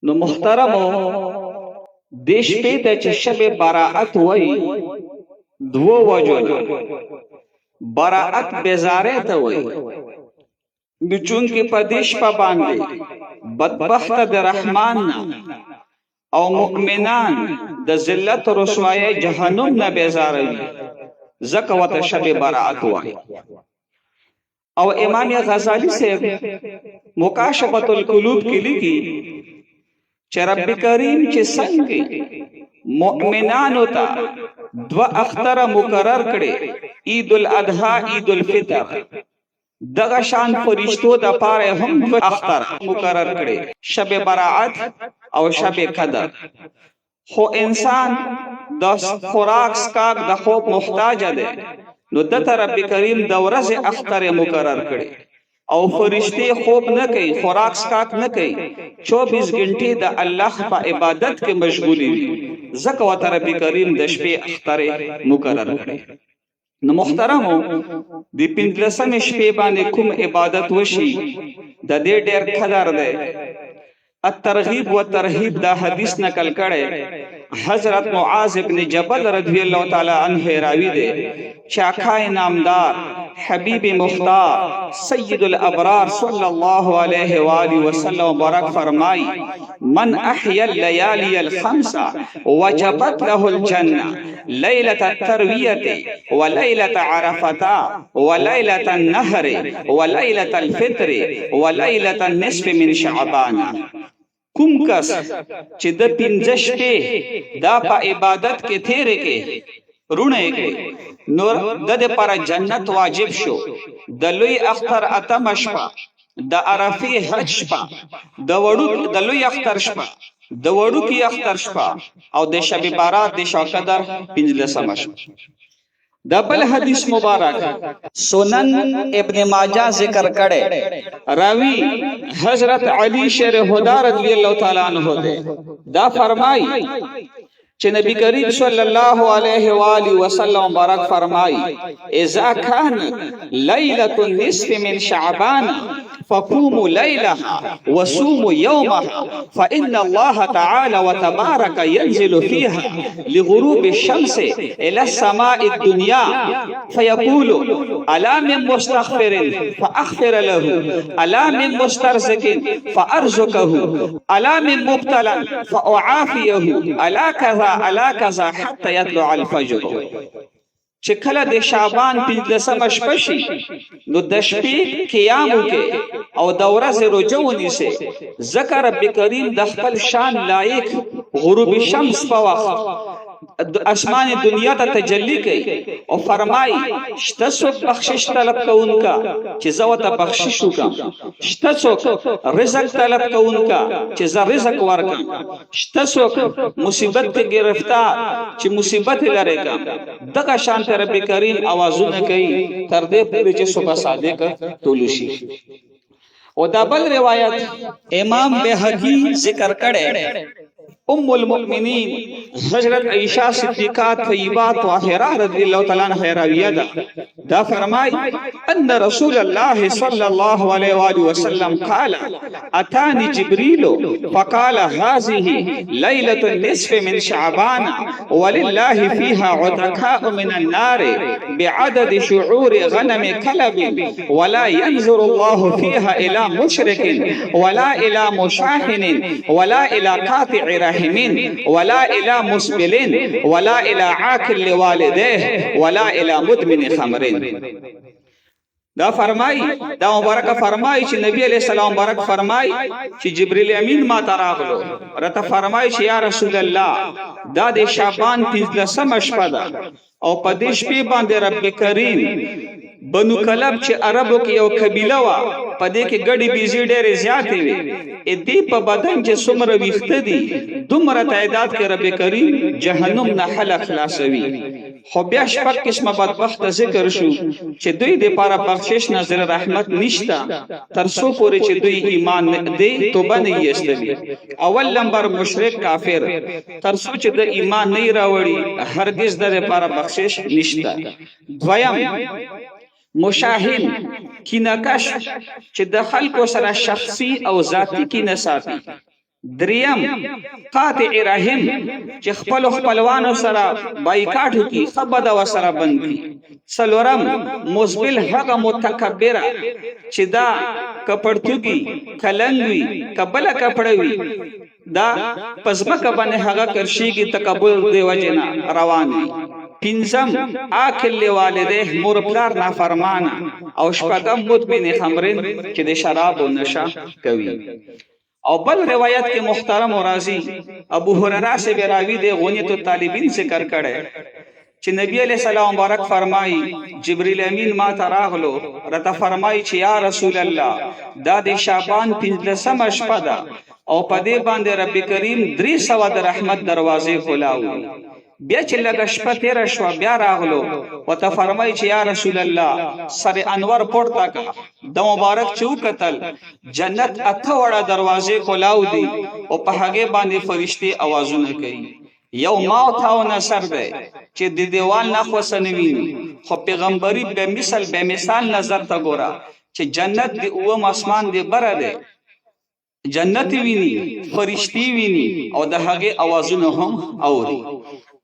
نو محترمو دیش پیدا چې شب براعت وای دو وجونا براعت بیزاره ته وای د چون کې پدیش په باندې بدبخت د رحمان او مؤمنان د ذلت رسوایی جهنم نه بیزاره وي زکه وته شب براعت وای او امام غزالی سے مکاشفۃ القلوب کې لیکي چې رب کریم چې څنګه مؤمنانو ته دو اختر مقرر کړي عید الاضحى عید الفطر دغه شان فرشتو د پاره هم دو اختر مقرر کړي شب براعت او شب قدر خو انسان د خوراک سکاک د خوب محتاج دی نو د رب کریم د ورځې اختر مقرر کړي او فرشتي خوب نه کوي خوراک سکاک نه کوي 24 غنټې د الله په عبادت کې مشغولي وي زکه وت رب کریم د شپې اختر مقرر کړي نو محترمو د 15 شپې باندې کوم عبادت وشي د دې ډېر قدر ده الترغیب والترهیب دا حدیث نقل کړي حضرت معاذ ابن جبل رضی الله تعالی عنہ راوی دے شاکھائے نامدار حبیب مختار سید الابرار صلی اللہ علیہ وآلہ وسلم مبارک فرمائی من احیا اللیالی الخمسہ وجبت له الجنہ لیلۃ الترویۃ ولیلۃ عرفۃ ولیلۃ النحر ولیلۃ الفطر ولیلۃ النصف من شعبان کوم کس چې د 15 شپې دا په عبادت کې تیرې کې رونه کې نور د پر جنت واجب شو د لوی اختر اتم شپه د عرفه حج شپه د وړو د لوی اختر شپه د وړو کې اختر شپه او د شب برات د شو قدر 15 شپه دبل حدیث مبارک سنن ابن ماجہ ذکر کړي راوی حضرت علی شیر خدا رضی اللہ تعالی عنہ دے دا فرمائی چې نبی کریم صلی الله علیه و آله وسلم مبارک فرمائی اذا كان ليله النصف من شعبان فقوموا ليلها وصوموا يومها فإن الله تعالى وتبارك ينزل فيها لغروب الشمس إلى السماء الدنيا فيقول ألا من مستغفر فأغفر له ألا من مسترزق فأرزقه ألا من مبتلى فأعافيه ألا كذا حتى يطلع الفجر چې کله د شعبان 15 شپه شي نو د شپې قیام وکي او د ورځې روزه ونیسي ذکر رب کریم د خپل شان لایق غروب شمس په وخت اسمان دنیا ته تجلی کوي او فرمای شته څوک بخشش طلب کوونکا چې زه وته بخشش وکم شته څوک رزق طلب کوونکا چې زه رزق ورکم شته څوک مصیبت ته گرفتار چې مصیبت لری کم دغه شان رب کریم आवाजونه کوي تر دې پورې چې صبح صادق تولشي او دا بل روایت امام بهقی ذکر کړي ام المؤمنین حضرت عائشہ صدیقہ طیبہ طاہرہ رضی اللہ تعالی عنہا راویہ دا فرمائی ان رسول اللہ صلی اللہ علیہ وآلہ وسلم قال اتانی جبریل فقال هذه ليلة النصف من شعبان ولله فيها عتقاء من النار بعدد شعور غنم كلب ولا ينظر الله فيها الى مشرك ولا الى مشاحن ولا الى قاطع رحم ولا الى مسبلين ولا الى عاقل لوالديه ولا الى مدمن خمر دا فرمای دا مبارک فرمای چې نبی علیہ السلام مبارک فرمای چې جبرئیل امین ما تراغلو رته فرمای چې یا رسول الله دا د شعبان 15 شپه ده او په دې شپې باندې رب کریم بنو کلب چې عربو کې یو قبیله وا په دې کې ګډي بيزي ډېرې زیاتې وي ا دې په بدن چې څومره ویخته دي دومره تعداد کې رب کریم جهنم نه حل خلاصوي خو بیا شپږ قسمه بدبخت ذکر شو چې دوی د پاره بخشش نظر رحمت نشتا تر څو پورې چې دوی ایمان دې توبه نه یستوي اول نمبر مشرک کافر تر څو چې د ایمان نه راوړي هرگز د پاره بخشش نشتا دویم مشاهد کینکش چې د خلکو سره شخصي او ذاتی کینه ساتي دریم قاطع رحم چې خپل خپلوانو سره بایکاټ کی خبد و سره بند کی. څلورم مسبل هغه متکبر چې دا کپړتوګي کلنګوي کبل کپړوي دا پسمک باندې هغه کرشيږي تکبر دی وجنا روان وي. پنځم آکل والده مور پلار نافرمان او شپږم مدمن خمرین چې د شراب او نشه کوي. او بل روایت کې محترم او راضی ابو هريره سے راوی دی غنیت الطالبین ذکر کړي چې نبی علیہ السلام مبارک فرمایي جبرئیل امین ما تراغلو رته فرمایي چې یا رسول الله دا د شعبان 15 شپه ده او په دې باندې رب کریم 300 د رحمت دروازې خلاوي. بیا چې لږ شپه تیر شو بیا راغلو او ته فرمایي چې یا رسول الله سر انور پورته کا د مبارک چوکتل جنت اته وړه دروازې خلاو دي او په هغه باندې فرشتي आवाजونه کوي. یو ماو تاو نصر ده چې د دیوال نه خو سنوي خو پیغمبري به مثال نظر تا ګورا چې جنت دی او اسمان دی بره ده جنت ویني فرشتي ویني او د هغه आवाजونه هم اوري.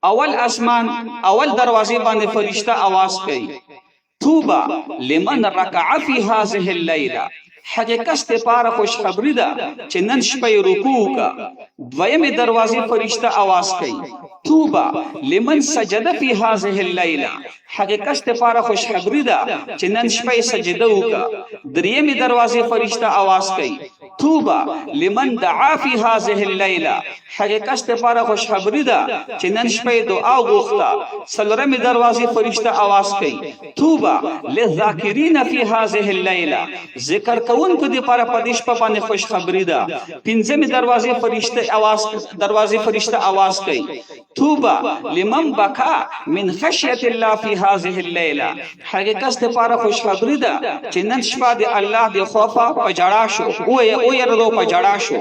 اول اسمان اول دروازې باندې فرشتہ आवाज کوي توبه لمن رکع فی هذه الليله حقیقت پاره خوش خبری ده چې نن شپه رکوع کا. دویمه دروازې فرشتہ आवाज کوي توبه لمن سجد فی هذه الليله حقیقت پاره خوش خبری ده چې نن شپه سجده وکا. دریمه دروازې فرشتہ आवाज کوي توبه لمن دعا فی هذه الليله حقیقت پاره خوش خبری ده چې نن شپه دعا وغوښته. څلورمه دروازې فرشتہ आवाज کوي توبه للذاکرین فی هذه الليله ذکر کوونکو دی پاره پدیش په باندې خوش خبری ده. پنځمه دروازې فرشتہ आवाज کوي توبه لمن بکا من خشیت الله فی هذه الليله حقیقت پاره خوش خبری ده چې نن شپه دی الله دی خوفا په جړا شو او يردو په جړا شو.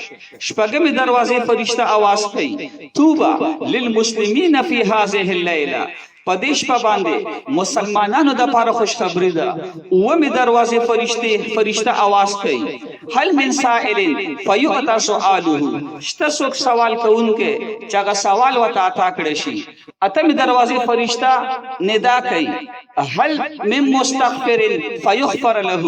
شپږمه دروازې فرشتہ आवाज کوي توبه للمسلمین فی هذه الليله پدیش په باندې مسلمانانو د پاره خوش خبری ده. اومه دروازې فرشتہ आवाज کوي هل من سائل فیعطى سؤاله شته څوک سوال کوونکې چې هغه سوال وته عطا کړي شي. اتمه دروازې فرشتہ ندا کوي هل من مستغفر فیغفر له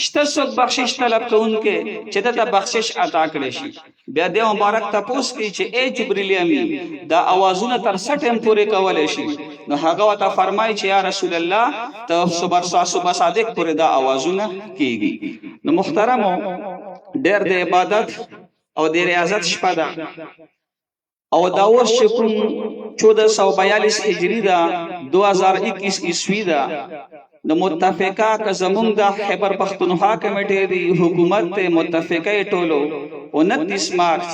شته څوک بخشش طلب کوونکې چې ته بخشش عطا کړي شي. بیا د مبارک تاسو کې چې اے جبرئیل امین دا आवाजونه تر 60 ټیم پورې کولای شي. نو هغه وته فرمایي چې یا رسول الله ته صبح صادق پورې دا आवाजونه کیږي. نو محترمو ډېر د عبادت او د ریاضت شپه ده او دا ورځ کوم 1442 هجری ده 2021 عیسوی ده. د متفقه که زمونږ د خیبر پختونخوا کمیټې دی حکومت ته متفقه ټولو 29 مارچ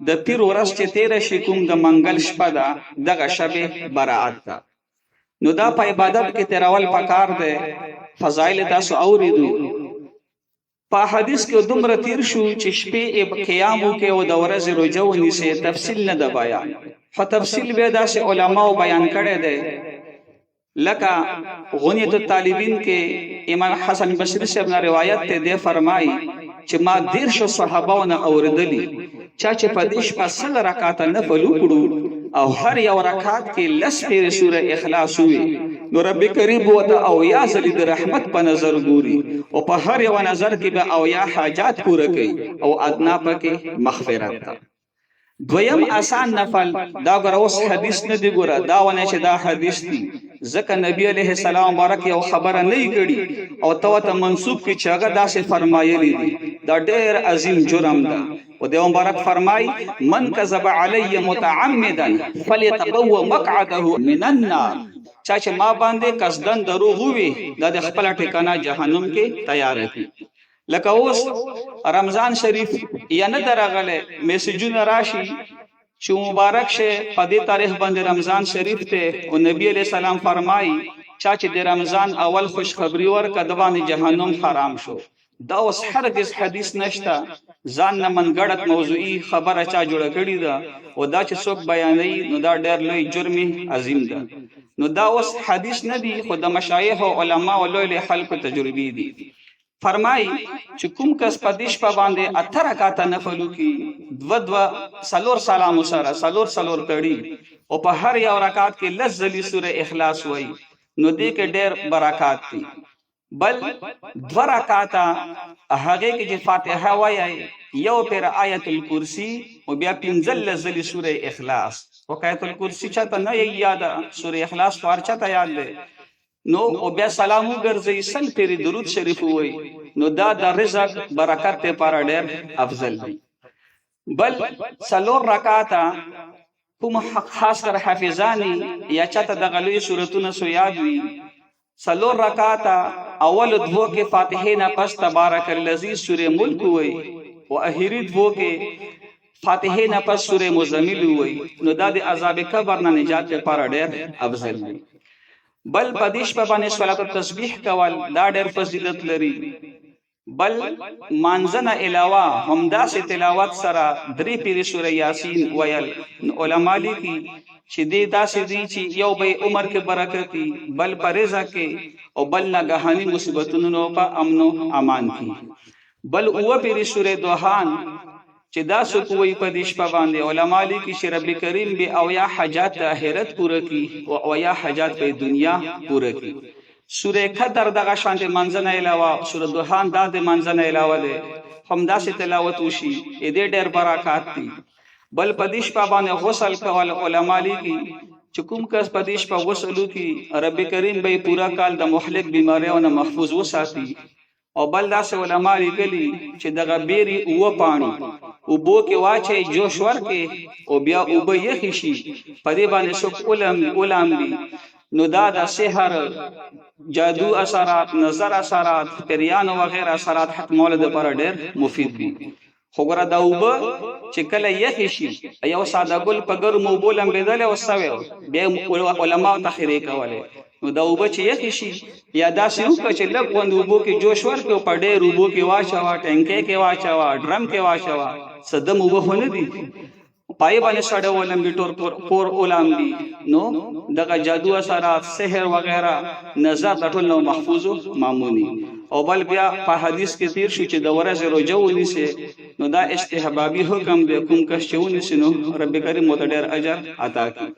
د پیر ورځ چې 13 شي کوم د منګل شپه ده دغه شبه برائت ده. نو دا په عبادت کې تیرول پکار ده. فضایل تاسو اوریدو په حدیث کې دومره تیر شو چې شپې قیامو کې او د ورځې روزه ونیسي تفصیل نه ده بیان. خو تفصیل به داسې علماو بیان کړي ده لکه غنیت الطالبین کې امام حسن بصری صاحب نے روایت ته ده فرمایي چې ما 150 صحابهونه اوریدلی چا چې په دیش په 100 رکعات نفل وکړو او هر یو رکعت کې لس پیر سوره اخلاص وي. نو رب کریم وته او یا زلی د رحمت په نظر ګوري او په هر یو نظر کې به او یا حاجات پوره کوي او ادنا پکې مغفرت ده. دویم آسان نفل دا ګروس حدیث نه دی ګوره دا ونه چې دا حدیث دی ځکه نبی علیہ السلام مبارک یو خبره نه کړي او ته منسوب کی چاغه داسې فرمایلی دي دا ډېر عظیم جرم ده. او د مبارک فرمای من کذب علی متعمدا فلیتبوأ مقعده من النار چا چې ما باندې قصدن دروغ وي دا د خپل ټکانه جهنم کې تیار کړي. لکه اوس رمضان شریف یا نه درغله میسجونه راشي چې مبارک شه په دې تاریخ باندې رمضان شریف ته او نبی علیہ السلام فرمایي چا چې د رمضان اول خوش خبری ورکړه د باندې جهنم حرام شو. دا اوس هرگز حدیث نشته ځان نه منګړت موضوعي خبره چا جوړه کړې ده او دا چې څوک بیانوي نو دا ډېر لوی جرم عظیم ده. نو دا اوس حدیث نه دی خو د مشایخ او علما او لوی خلکو تجربې دي. فرمای چې کوم کس په دې شپه باندې 8 رکعاته نفل وکړي دو سلور سلام سره سلور تړي او په هر یو رکعت کې لزلی سوره اخلاص وای نو دې کې ډېر برکات دي بل 2 رکعاته هغه کې چې فاتحه وایي یو پر آیت الکرسی او بیا 15 لزلی سوره اخلاص او آیت الکرسی چاته نه یاد سوره اخلاص فار چاته یاد ده نو او بیا سلامو ګرځي سل پیری درود شریف وای نو دا د رزق برکت ته پر ډېر افضل دی بل سلور رکعاته کوم خاص کر حافظانی یا چاته د غلوی سورتونه سو یاد وی سلور رکعاته اول دو کې فاتحه نه پس تبارک الذی سوره ملک وای او اخیری دو کې فاتحه نه پس سوره مزمل وای نو دا د عذاب قبر نه نجات لپاره ډېر افضل دی بل پدیش په باندې صلات او تسبیح کول دا ډېر فضیلت لري بل مانځنه علاوه همدا سي تلاوت سره درې پیری سوره یاسین ویل علماء لیکي چې دې داسې دي چې یو به عمر کې برکت بل پرېزه کې او بل ناګهاني مصیبتونو په امن او امان کې بل او پیری سوره دوحان چې دا سکوي په دیش په باندې علماء لیکي چې رب کریم به او یا حاجات آخرت پوره کی او یا حاجات په دنیا پوره کی سوره قدر دغه شانته منځنه علاوه سوره دوحان د منځنه علاوه ده همدا سي تلاوت وشي دې ډېر برکات دي بل پدیش په باندې غسل کول علماء لیکي چې کوم کس پدیش په غسل وکي رب کریم به پورا کال د مهلک بیماریو نه محفوظ وساتي او بل داسې علماء لیکلي چې دغه بیري او پانی او بو کې واچي جوش ورکې او بیا او به یخي شي په دې باندې څوک علم دي نو دا د سحر جادو اثرات نظر اثرات پریان او غیره اثرات حق مولد پر ډېر مفید دي خو ګره دا وب چې کله یخي شي یو ساده ګل په ګرمو بولم بدل او سوي بیا علماء تخریه کوله نو دا وب چې یخي شي یا دا سيو چې لګ وند وبو کې جوش ورکو په ډېر وبو کې واچوا ټینکې کې واچوا ډرم کې واچوا صدم وب هونه دي پای باندې ساده ولم بیٹور پور اولام دي نو دغه جادو اثرات سحر وغیرہ نظر ټول نو محفوظ مامونی او بل بیا په حدیث کې تیر شو چې د ورځې روزه ونیسه نو دا استحبابي حکم دی کوم کس چې ونیسه نو رب کریم مت ډېر اجر عطا کوي